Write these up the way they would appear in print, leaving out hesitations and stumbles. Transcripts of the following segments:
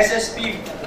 SSP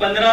15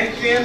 MQM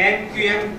MQM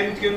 MQM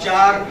4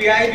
PIB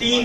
3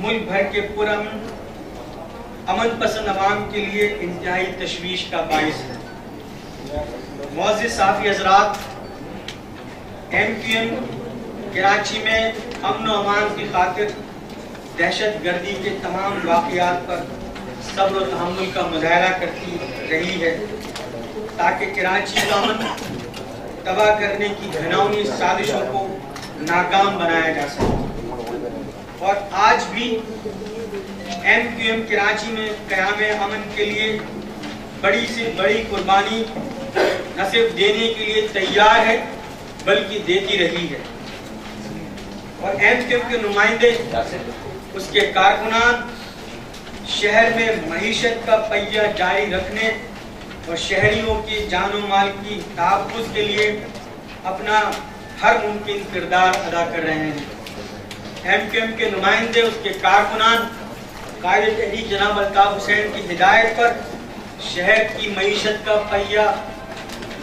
ملک بھر کے پرامن امن پسند عوام کے لیے انتہائی تشویش کا باعث ہے۔ معزز صحافی حضرات، MQM کراچی میں امن و امان کی خاطر دہشت گردی کے تمام واقعات پر صبر و تحمل کا مظاہرہ کرتی رہی ہے تاکہ کراچی کا امن تباہ کرنے کی گھناؤنی سازشوں کو ناکام بنایا جا سکے، اور آج بھی MQM کراچی میں قیام امن کے لیے بڑی سے بڑی قربانی نہ صرف دینے کے لیے تیار ہے بلکہ دیتی رہی ہے، اور MQM کے نمائندے، اس کے کارکنان شہر میں معیشت کا پہیہ جاری رکھنے اور شہریوں کی جان و مال کی تحفظ کے لیے اپنا ہر ممکن کردار ادا کر رہے ہیں۔ MQM کے نمائندے، اس کے کارکنان قائد تحریک جناب الطاف حسین کی ہدایت پر شہر کی معیشت کا پہیہ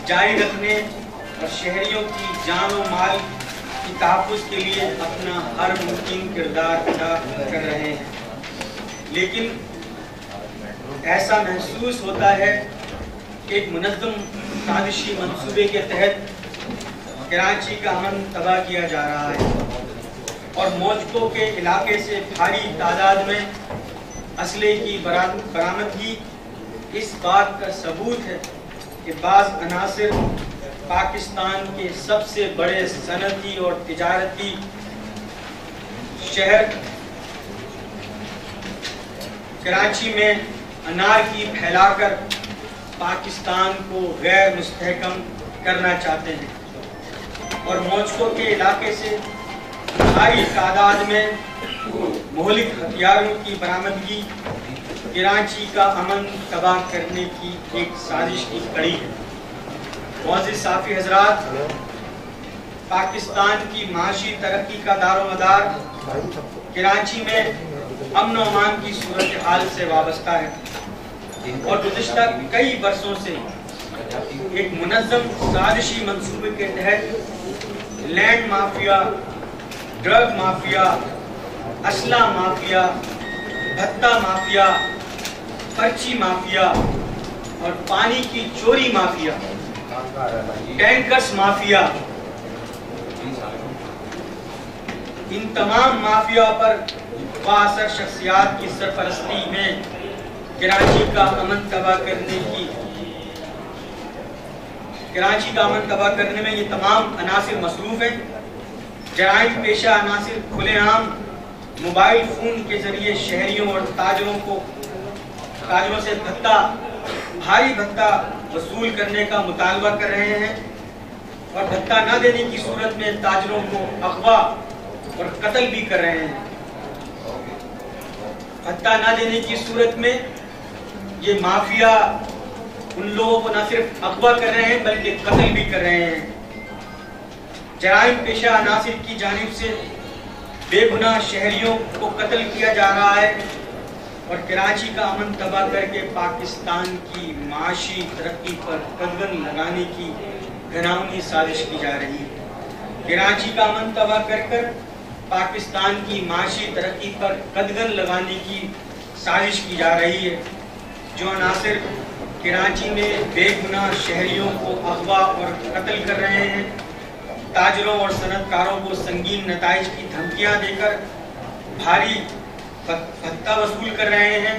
جاری رکھنے اور شہریوں کی جان و مال کی تحفظ کے لیے اپنا ہر ممکن کردار ادا کر رہے ہیں، لیکن ایسا محسوس ہوتا ہے کہ ایک منظم سازشی منصوبے کے تحت کراچی کا امن تباہ کیا جا رہا ہے، اور موجکو کے علاقے سے بھاری تعداد میں اسلحے کی برآمدگی اس بات کا ثبوت ہے کہ بعض عناصر پاکستان کے سب سے بڑے صنعتی اور تجارتی شہر کراچی میں انارکی پھیلا کر پاکستان کو غیر مستحکم کرنا چاہتے ہیں، اور موجکو کے علاقے سے بھاری تعداد میں مہلک ہتھیاروں کی برآمدگی کراچی کا امن تباہ کرنے کی ایک سازش کی کڑی ہے۔ معزز صحافی حضرات، پاکستان کی معاشی ترقی کا دار و مدار کراچی میں امن و امان کی صورتحال سے وابستہ ہے، اور گزشتہ کئی برسوں سے ایک منظم سازشی منصوبے کے تحت لینڈ مافیا، ڈرگ مافیا، اسلحہ مافیا، بھتہ مافیا، پرچی مافیا اور پانی کی چوری مافیا، ٹینکرز مافیا، ان تمام مافیا پر بااثر شخصیات کی سرپرستی میں کراچی کا امن تباہ کرنے میں یہ تمام عناصر مصروف ہیں۔ جرائم پیشہ عناصر کھلے عام موبائل فون کے ذریعے شہریوں اور تاجروں سے بھاری بھتہ وصول کرنے کا مطالبہ کر رہے ہیں، اور بھتہ نہ دینے کی صورت میں تاجروں کو اغوا اور قتل بھی کر رہے ہیں۔ بھتہ نہ دینے کی صورت میں یہ مافیا ان لوگوں کو نہ صرف اغوا کر رہے ہیں بلکہ قتل بھی کر رہے ہیں۔ جرائم پیشہ عناصر کی جانب سے بے گناہ شہریوں کو قتل کیا جا رہا ہے، اور کراچی کا امن تباہ کر کے پاکستان کی معاشی ترقی پر قدغن لگانے کی گھناؤنی سازش کی جا رہی ہے۔ کراچی کا امن تباہ کر پاکستان کی معاشی ترقی پر قدغن لگانے کی سازش کی جا رہی ہے۔ جو عناصر کراچی میں بے گناہ شہریوں کو اغوا اور قتل کر رہے ہیں، تاجروں اور صنعت کاروں کو سنگین نتائج کی دھمکیاں دے کر بھاری بھتہ وصول کر رہے ہیں،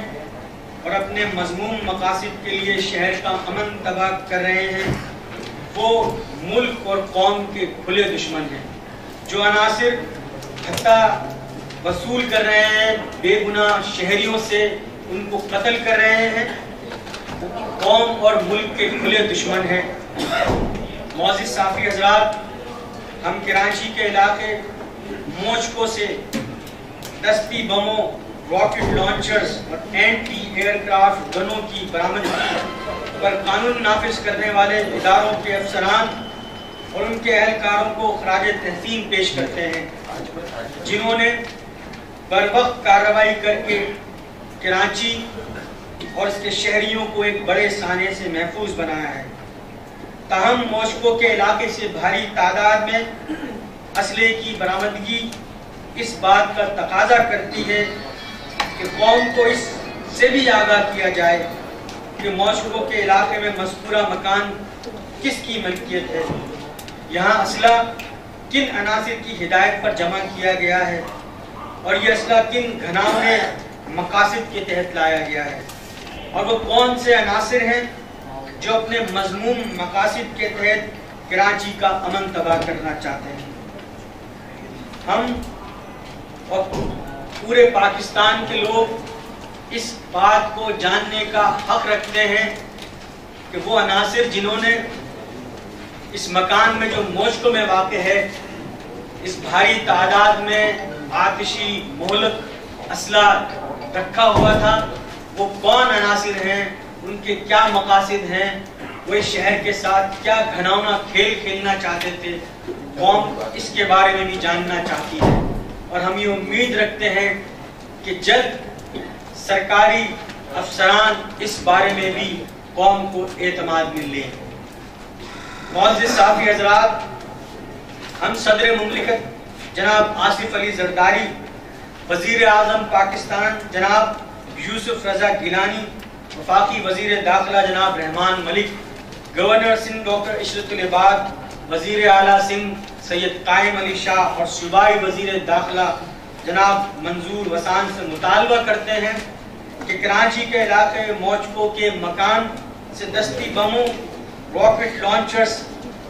اور اپنے مذموم مقاصد کے لیے شہر کا امن تباہ کر رہے ہیں، وہ ملک اور قوم کے کھلے دشمن ہیں۔ جو عناصر بھتہ وصول کر رہے ہیں بے گناہ شہریوں سے، ان کو قتل کر رہے ہیں، قوم اور ملک کے کھلے دشمن ہیں۔ معزز صحافی حضرات، ہم کراچی کے علاقے موجکو سے دستی بموں، راکٹ لانچرز اور اینٹی ایئر کرافٹ گنوں کی برآمدگی پر قانون نافذ کرنے والے اداروں کے افسران اور ان کے اہلکاروں کو خراج تحسین پیش کرتے ہیں، جنہوں نے بروقت کارروائی کر کے کراچی اور اس کے شہریوں کو ایک بڑے سانے سے محفوظ بنایا ہے۔ تاہم موجکو کے علاقے سے بھاری تعداد میں اسلحے کی برآمدگی اس بات کا تقاضا کرتی ہے کہ قوم کو اس سے بھی آگاہ کیا جائے کہ موشگو کے علاقے میں مذکورہ مکان کس کی ملکیت ہے، یہاں اسلحہ کن عناصر کی ہدایت پر جمع کیا گیا ہے اور یہ اسلحہ کن گھناؤنے مقاصد کے تحت لایا گیا ہے، اور وہ کون سے عناصر ہیں جو اپنے مذموم مقاصد کے تحت کراچی کا امن تباہ کرنا چاہتے ہیں۔ ہم اور پورے پاکستان کے لوگ اس بات کو جاننے کا حق رکھتے ہیں کہ وہ عناصر جنہوں نے اس مکان میں جو موشگو میں واقع ہے اس بھاری تعداد میں آتشی مہلک اسلحہ رکھا ہوا تھا، وہ کون عناصر ہیں، ان کے کیا مقاصد ہیں، وہ اس شہر کے ساتھ کیا گھناؤنا کھیل کھیلنا چاہتے تھے، قوم اس کے بارے میں بھی جاننا چاہتی ہے، اور ہم یہ امید رکھتے ہیں کہ جلد سرکاری افسران اس بارے میں بھی قوم کو اعتماد میں لیں۔ معزز صحافی حضرات، ہم صدر مملکت جناب آصف علی زرداری، وزیر اعظم پاکستان جناب یوسف رضا گیلانی، وفاقی وزیر داخلہ جناب رحمان ملک، گورنر سندھ ڈاکٹر عشرت العباد، وزیر اعلیٰ سندھ سید قائم علی شاہ اور صوبائی وزیر داخلہ جناب منظور وسان سے مطالبہ کرتے ہیں کہ کراچی کے علاقے موشگو کے مکان سے دستی بموں، rocket launchers,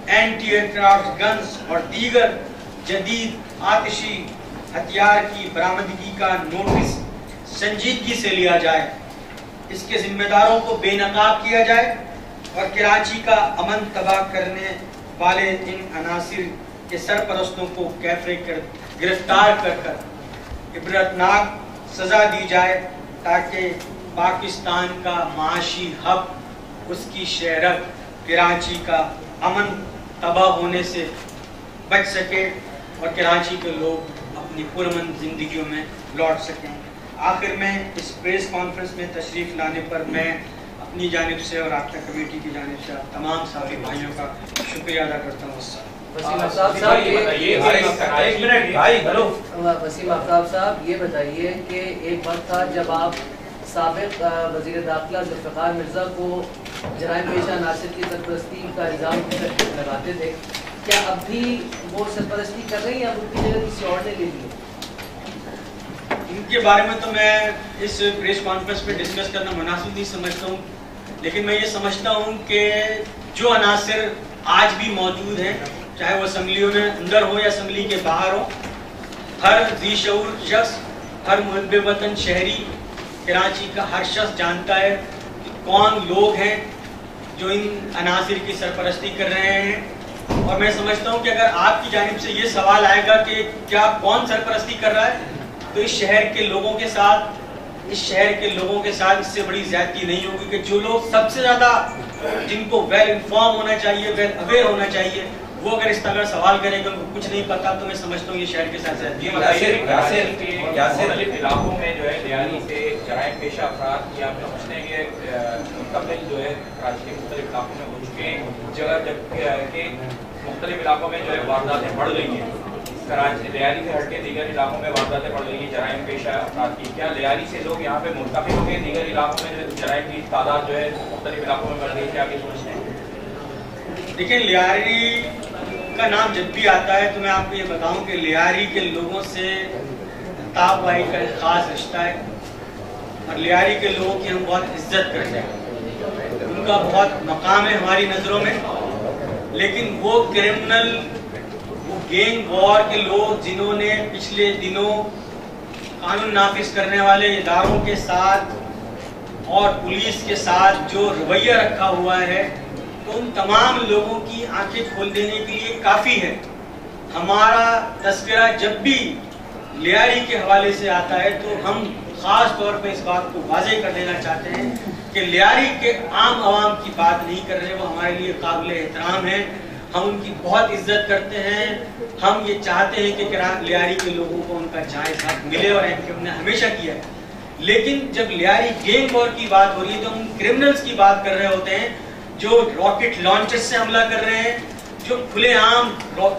anti aircraft guns اور دیگر جدید آتشی ہتھیار کی برآمدگی کا نوٹس سنجیدگی سے لیا جائے، اس کے ذمہ داروں کو بے نقاب کیا جائے اور کراچی کا امن تباہ کرنے والے ان عناصر کے سرپرستوں کو گرفتار کر عبرتناک سزا دی جائے تاکہ پاکستان کا معاشی حق، اس کی شہرت، کراچی کا امن تباہ ہونے سے بچ سکے اور کراچی کے لوگ اپنی پرامن زندگیوں میں لوٹ سکیں۔ آخر میں اس پریس کانفرنس میں تشریف لانے پر میں اپنی جانب سے اور آپ کمیٹی کی جانب سے تمام صحافی بھائیوں کا شکریہ ادا کرتا ہوں۔ وسیم آفتاب صاحب، یہ بتائیے کہ ایک وقت تھا جب آپ سابق وزیر داخلہ ذوالفقار مرزا کو جرائم پیشہ عناصر کی سرپرستی کا الزام لگاتے تھے، کیا اب بھی وہ سرپرستی کر رہے ہیں یا ان کی جگہ کسی اور نے لے لی؟ ان کے بارے میں تو میں اس پریس کانفرنس میں ڈسکس کرنا مناسب نہیں سمجھتا ہوں، لیکن میں یہ سمجھتا ہوں کہ جو عناصر آج بھی موجود ہیں، چاہے وہ اسمبلیوں میں اندر ہو یا اسمبلی کے باہر ہو، ہر ذی شعور شخص، ہر محب وطن شہری کراچی کا ہر شخص جانتا ہے کہ کون لوگ ہیں جو ان عناصر کی سرپرستی کر رہے ہیں، اور میں سمجھتا ہوں کہ اگر آپ کی جانب سے یہ سوال آئے گا کہ کیا کون سرپرستی کر رہا ہے، تو اس شہر کے لوگوں کے ساتھ اس سے بڑی زیادتی نہیں ہوگی کہ جو لوگ سب سے زیادہ جن کو ویل انفارم ہونا چاہیے، ویل اویئر ہونا چاہیے، وہ اگر اس طرح سوال کریں گے کچھ نہیں پتا، تو میں سمجھتا ہوں یہ شہر کے ساتھ زیادتی ہے۔ مختلف علاقوں میں جو ہے لیاری سے جرائم پیشہ افراد کی آپ سمجھتے ہیں کہ منتقل جو ہے کراچی کے مختلف علاقوں میں ہو چکے ہیں، جگہ جبکہ مختلف علاقوں میں جو ہے وارداتیں بڑھ گئی ہیں، کراچی لیاری سے ہٹ کے دیگر علاقوں میں وارداتیں بڑھ گئی ہیں جرائم پیشہ افراد کی، کیا لیاری سے لوگ یہاں پہ منتقل ہو گئے، دیگر علاقوں میں جرائم کی تعداد جو ہے مختلف علاقوں میں بڑھ گئی، کیا آپ یہ سمجھتے ہیں؟ دیکھیں، لیاری کا نام جب بھی آتا ہے تو میں آپ کو یہ بتاؤں کہ لیاری کے لوگوں سے تاب بھائی کا ایک خاص رشتہ ہے، اور لیاری کے لوگوں کی ہم بہت عزت کرتے ہیں، ان کا بہت مقام ہے ہماری نظروں میں، لیکن وہ کرمنل، وہ گینگ وار کے لوگ جنہوں نے پچھلے دنوں قانون نافذ کرنے والے اداروں کے ساتھ اور پولیس کے ساتھ جو رویہ رکھا ہوا ہے، تو ان تمام لوگوں کی آنکھیں کھول دینے کے لیے کافی ہے۔ ہمارا تذکرہ جب بھی لیاری کے حوالے سے آتا ہے تو ہم خاص طور پہ اس بات کو واضح کر دینا چاہتے ہیں کہ لیاری کے عام عوام کی بات نہیں کر رہے، وہ ہمارے لیے قابل احترام ہیں، ہم ان کی بہت عزت کرتے ہیں، ہم یہ چاہتے ہیں کہ لیاری کے لوگوں کو ان کا جائز حق ملے، اور ہم نے ہمیشہ کیا ہے۔ لیکن جب لیاری گینگ وار کی بات ہو رہی ہے تو ہم کرمنلز کی بات کر رہے ہوتے ہیں جو راکٹ لانچر سے حملہ کر رہے ہیں، جو کھلے عام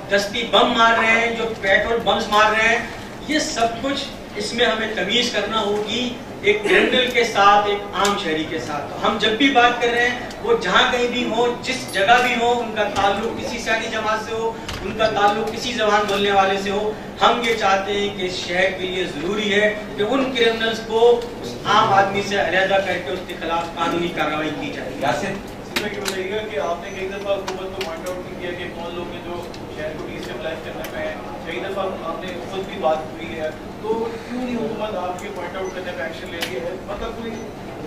دستی بم مار رہے ہیں، جو پیٹرول بمز مار رہے ہیں۔ یہ سب کچھ اس میں ہمیں تمیز کرنا ہوگی ایک کرمنل کے ساتھ، ایک عام شہری کے ساتھ. تو ہم جب بھی بات کر رہے ہیں وہ جہاں کہیں بھی ہو، جس جگہ بھی ہو، ان کا تعلق کسی سیاسی جماعت سے ہو، ان کا تعلق کسی زبان بولنے والے سے ہو، ہم یہ چاہتے ہیں کہ اس شہر کے لیے ضروری ہے کہ ان کرمنلز کو اس عام آدمی سے علیحدہ کر کے اس کے خلاف قانونی کارروائی کی جائے. یاسر یہ بتائیے گا کہ آپ نے کئی دفعہ حکومت کو پوائنٹ آؤٹ کیا کہ کون لوگ ہیں جو شہر کو ڈیسٹیبلائز کرنے میں ہیں، کئی دفعہ آپ نے خود بھی بات ہوئی ہے، تو کیوں نہیں حکومت آپ کے پوائنٹ آؤٹ کرنے پہ ایکشن لے رہی ہے؟ مطلب کوئی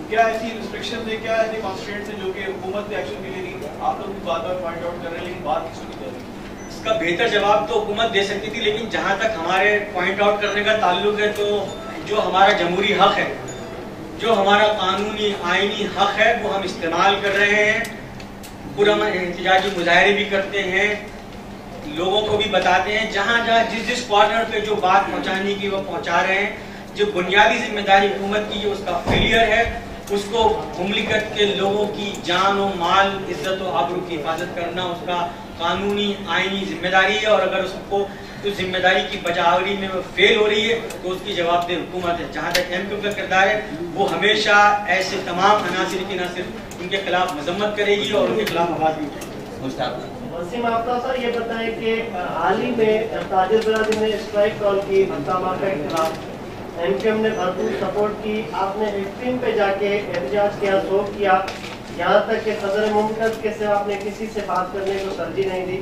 کیا ایسی ریسٹرکشن ہے، کیا ایسی کانسٹرینٹس ہیں جو کہ حکومت پہ ایکشن نہیں لے رہی؟ آپ لوگ بھی بار بار پوائنٹ آؤٹ کر رہے ہیں لیکن بات کسی نہیں کر رہی. اس کا بہتر جواب تو حکومت دے سکتی تھی، لیکن جہاں تک ہمارے پوائنٹ آؤٹ کرنے کا تعلق ہے تو جو ہمارا جمہوری حق ہے، جو ہمارا قانونی آئینی حق ہے، وہ ہم استعمال کر رہے ہیں. پورا احتجاجی مظاہرے بھی کرتے ہیں، لوگوں کو بھی بتاتے ہیں، جہاں جہاں جس کوارٹر پہ جو بات پہنچانے کی وہ پہنچا رہے ہیں. جو بنیادی ذمہ داری حکومت کی جو اس کا فیلئر ہے، اس کو مملکت کے لوگوں کی جان و مال، عزت و آبرو کی حفاظت کرنا اس کا قانونی آئینی ذمہ داری ہے. اور اگر اس کو اس ذمہ داری کی بجاوری میں وہ فیل ہو رہی ہے تو اس کی جواب دہ حکومت ہے. جہاں تک ایم کیو کا کردار ہے، وہ ہمیشہ ایسے تمام عناصر کی نہ صرف ان کے خلاف مذمت کرے گی اور ان کے خلاف آواز بھی اٹھائے گی. وسیم آفتاب صاحب یہ بتائیں کہ حال ہی میں تاجر برادری نے اسٹرائک کال کی حکامات کے خلاف، ایم کیو ایم نے بھرپور سپورٹ کی، آپ نے 18 پہ جا کے احتجاج کیا، سوگ کیا، یہاں تک کہ صدر مملکت کے سوا آپ نے کسی سے بات کرنے کو ترجیح نہیں دی.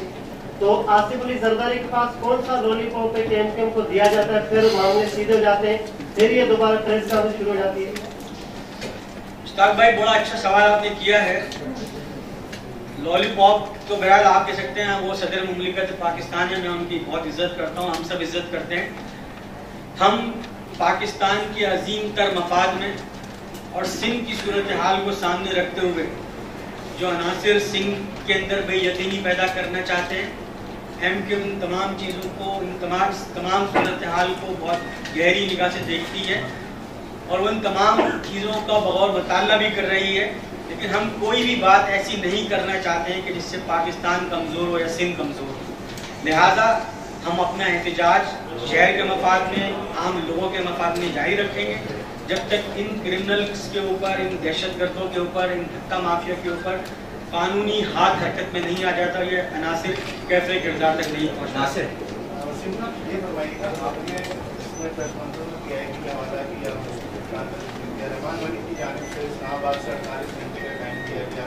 تو آصف علی زرداری کے پاس کون سا لولی پاپ ہے کہ ایم کیو ایم کو دیا جاتا ہے، پھر معاملے سیدھے ہو جاتے ہیں، پھر یہ دوبارہ پریس کانفرنس شروع ہو جاتی ہے؟ مشتاق بھائی بڑا اچھا سوال آپ نے کیا ہے. لولی پاپ تو بہرحال آپ کہہ سکتے ہیں وہ صدر مملکت پاکستان ہے، میں ان کی بہت عزت کرتا ہوں، ہم سب عزت کرتے ہیں. ہم پاکستان کے عظیم تر مفاد میں اور سندھ کی صورتحال کو سامنے رکھتے ہوئے جو عناصر سندھ کے اندر بے یقینی پیدا کرنا چاہتے ہیں، ایم کیو ان تمام چیزوں کو، ان تمام صورتحال کو بہت گہری نگاہ سے دیکھتی ہے اور وہ ان تمام چیزوں کا بغور مطالعہ بھی کر رہی ہے. لیکن ہم کوئی بھی بات ایسی نہیں کرنا چاہتے ہیں کہ جس سے پاکستان کمزور ہو یا سندھ کمزور ہو. لہذا ہم اپنا احتجاج شہر کے مفاد میں، عام لوگوں کے مفاد میں جاری رکھیں گے جب تک ان کرمنلز کے اوپر، ان دہشت گردوں کے اوپر، ان دھکا مافیا کے اوپر قانونی ہاتھ حرکت میں نہیں آ جاتا، یہ عناصر کیفے کردار تک نہیں پہنچنا. یہ فرمائیے گا، آپ نے پریس کانفرنس کیا ہے کہ حوالہ کیا رحمان ولی کی جانب سے اسلام آباد سے 48 گھنٹے کا ٹائم دیا گیا،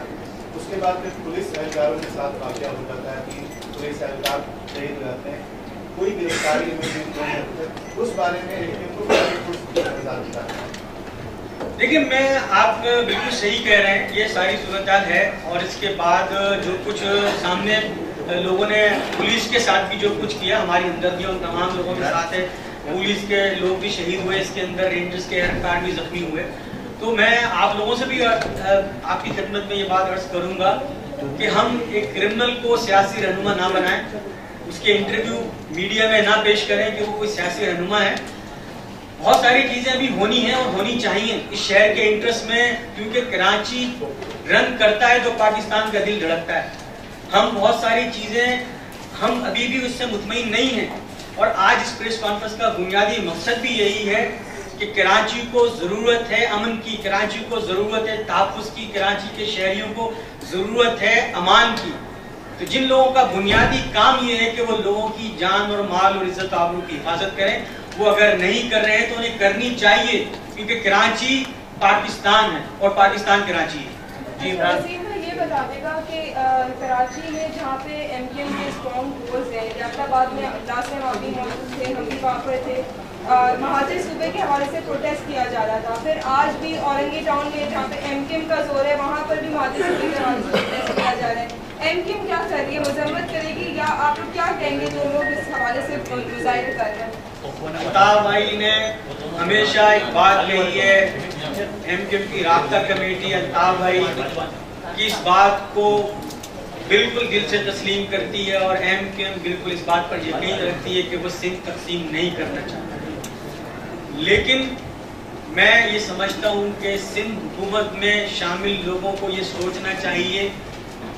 اس کے بعد پھر پولیس اہلکاروں کے ساتھ واقعہ ہو جاتا ہے کہ پولیس اہلکار شہید ہو جاتے ہیں، کوئی گرفتاری اس بارے میں دیکھیے میں آپ بالکل صحیح کہہ رہے ہیں، یہ ساری صورتحال ہے. اور اس کے بعد جو کچھ سامنے لوگوں نے پولیس کے ساتھ بھی جو کچھ کیا، ہماری ہمدردی ان تمام لوگوں کے ساتھ ہے. پولیس کے لوگ بھی شہید ہوئے، اس کے اندر رینجرز کے اہلکار بھی زخمی ہوئے. تو میں آپ لوگوں سے بھی آپ کی خدمت میں یہ بات عرض کروں گا کہ ہم ایک کرمنل کو سیاسی رہنما نہ بنائیں، اس کے انٹرویو میڈیا میں نہ پیش کریں کہ وہ کوئی سیاسی رہنما ہے. بہت ساری چیزیں ابھی ہونی ہیں اور ہونی چاہیے اس شہر کے انٹرسٹ میں، کیونکہ کراچی رن کرتا ہے تو پاکستان کا دل دھڑکتا ہے. ہم بہت ساری چیزیں ہم ابھی بھی اس سے مطمئن نہیں ہیں. اور آج اس پریس کانفرنس کا بنیادی مقصد بھی یہی ہے کہ کراچی کو ضرورت ہے امن کی، کراچی کو ضرورت ہے تحفظ کی، کراچی کے شہریوں کو ضرورت ہے امان کی. تو جن لوگوں کا بنیادی کام یہ ہے کہ وہ لوگوں کی جان اور مال اور عزت آبرو کی حفاظت کریں، وہ اگر نہیں کر رہے ہیں تو انہیں کرنی چاہیے، کیونکہ کراچی پاکستان ہے اور پاکستان کراچی ہے. جی یہ بتا دے گا کہ کراچی میں جہاں پہ ایم کیو ایم کے اسٹرانگ ہولز ہیں، جعفر آباد میں اجلاس میں وہاں بھی موجود تھے، ہم بھی وہاں پر تھے، مہاجر صوبے کے حوالے سے پروٹیسٹ کیا جا رہا تھا. پھر آج بھی اورنگی ٹاؤن میں جہاں پہ ایم کیو ایم کا زور ہے، وہاں پر بھی مہاجر صوبے کے حوالے سے پروٹیسٹ کیا جا رہا ہے. ایم کیو ایم کیا کر رہی ہے، مذمت کرے گی یا آپ لوگ کیا کہیں گے جو لوگ اس حوالے سے مظاہرے کر رہے ہیں؟ عطا بھائی نے ہمیشہ ایک بات کہی ہے، ایم کیو ایم کی رابطہ کمیٹی عطا بھائی کی اس بات کو بالکل دل سے تسلیم کرتی ہے اور ایم کیو ایم بالکل اس بات پر یقین رکھتی ہے کہ وہ سندھ تقسیم نہیں کرنا چاہتا. لیکن میں یہ سمجھتا ہوں کہ سندھ حکومت میں شامل لوگوں کو یہ سوچنا چاہیے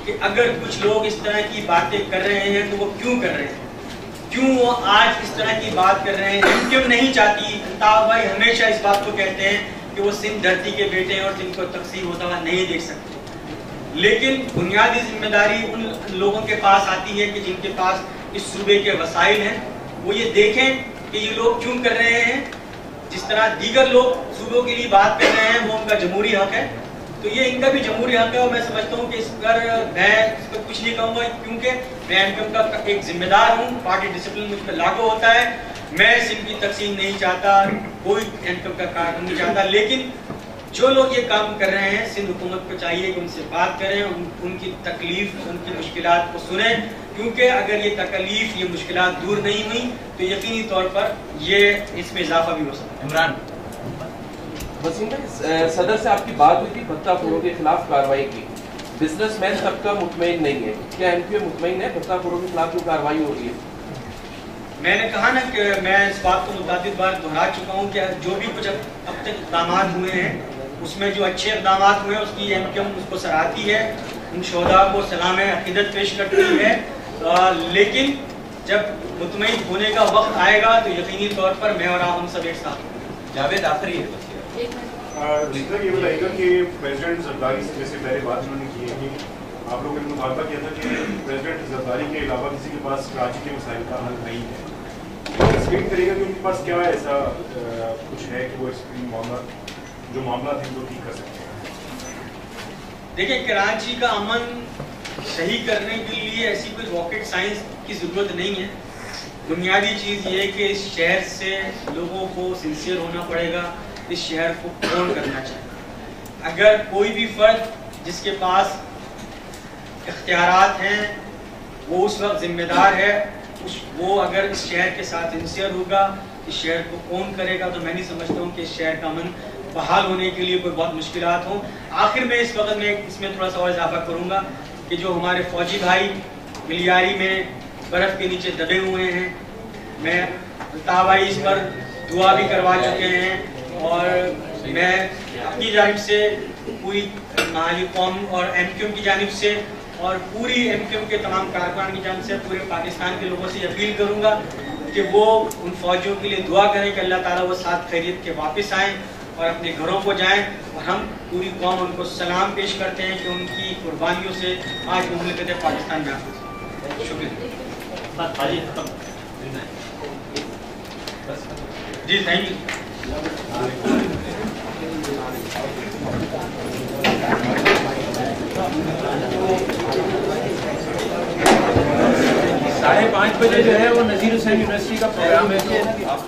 کہ اگر کچھ لوگ اس طرح کی باتیں کر رہے ہیں تو وہ کیوں کر رہے ہیں، کیوں وہ آج اس طرح کی بات کر رہے ہیں؟ کیوں نہیں چاہتی؟ الطاف بھائی ہمیشہ اس بات کو کہتے ہیں کہ وہ سندھ دھرتی کے بیٹے ہیں اور سندھ کو تقسیم ہوتا ہوا نہیں دیکھ سکتے، لیکن بنیادی ذمہ داری ان لوگوں کے پاس آتی ہے کہ جن کے پاس اس صوبے کے وسائل ہیں، وہ یہ دیکھیں کہ یہ لوگ کیوں کر رہے ہیں۔ جس طرح دیگر لوگ صوبوں کے لیے بات کر رہے ہیں وہ ان کا جمہوری حق ہے، تو یہ ان کا بھی جمہوری حق ہے، اور میں سمجھتا ہوں کہ اس پر میں اس پر کچھ نہیں کہوں گا، کیونکہ میں ایم کیو ایم کا ایک ذمہ دار ہوں، پارٹی ڈسپلن مجھ پر لاگو ہوتا ہے، میں سندھ کی تقسیم نہیں چاہتا، کوئی ایم کیو ایم کا کام نہیں چاہتا، لیکن جو لوگ یہ کام کر رہے ہیں سندھ حکومت کو چاہیے کہ ان سے بات کریں، ان کی تکلیف، ان کی مشکلات کو سنیں، کیونکہ اگر یہ تکلیف، یہ مشکلات دور نہیں ہوئی تو یقینی طور پر یہ اس میں اضافہ بھی ہو سکتا ہے۔ عمران وسیم بھائی، صدر سے آپ کی بات ہوئی تھی بھتہ خوروں کے خلاف کارروائی کی، بزنس مین طبقہ مطمئن نہیں ہے، کیا ایم کیو ایم مطمئن ہے بھتہ خوروں کے خلاف جو کارروائی ہو رہی ہے؟ میں نے کہا نا کہ میں اس بات کو متعدد بار دہرا چکا ہوں کہ جو بھی کچھ اب تک اقدامات ہوئے ہیں اس میں جو اچھے اقدامات ہوئے ہیں اس کی ایم کیو ایم اس کو سراہتی ہے، ان شہداء کو سلام عقیدت پیش کرتی ہے، لیکن جب مطمئن ہونے کا وقت آئے گا تو یقینی طور پر میں اور آپ ہم سب ایک ساتھ ہوں۔ جاوید آخری ہے جتنا یہ بتائیے گا کہ پریزیڈنٹ زرداری سے جیسے پہلے بات انہوں نے کی ہے کہ آپ لوگوں نے مطالبہ کیا تھا کہ پریزیڈنٹ زرداری کے علاوہ کسی کے پاس کراچی کے مسائل کا حل نہیں ہے، ایکسپلین کرے گا کہ ان کے پاس کیا ایسا کچھ ہے کہ وہ جو معاملات ہیں وہ ٹھیک کر سکتے ہیں؟ دیکھیں، کراچی کا امن صحیح کرنے کے لیے ایسی کوئی راکٹ سائنس کی ضرورت نہیں ہے، بنیادی چیز یہ ہے کہ اس شہر سے لوگوں کو سنسیئر ہونا پڑے گا، اس شہر کو کون کرنا چاہیے۔ اگر کوئی بھی فرد جس کے پاس اختیارات ہیں وہ اس وقت ذمہ دار ہے، وہ اگر اس شہر کے ساتھ سنسیئر ہوگا، اس شہر کو کون کرے گا، تو میں نہیں سمجھتا ہوں کہ اس شہر کا امن بحال ہونے کے لیے کوئی بہت مشکلات ہوں۔ آخر میں اس وقت میں اس میں تھوڑا سا اور اضافہ کروں گا کہ جو ہمارے فوجی بھائی ملیاری میں برف کے نیچے دبے ہوئے ہیں، میں الطاف بھائی اس پر دعا بھی کروا چکے ہیں، اور میں اپنی جانب سے پوری محلی قوم اور ایم کیو ایم کی جانب سے اور پوری ایم کیو ایم کے تمام کارکنان کی جانب سے پورے پاکستان کے لوگوں سے اپیل کروں گا کہ وہ ان فوجیوں کے لیے دعا کریں کہ اللہ تعالیٰ وہ ساتھ خیریت کے واپس آئیں اور اپنے گھروں کو جائیں، اور ہم پوری قوم ان کو سلام پیش کرتے ہیں کہ ان کی قربانیوں سے آج مملکت پاکستان میں آ۔ شکریہ جی، تھینک یو۔ ساڑھے 5 بجے جو ہے وہ نذیر حسین یونیورسٹی کا پروگرام ہے، تو آپ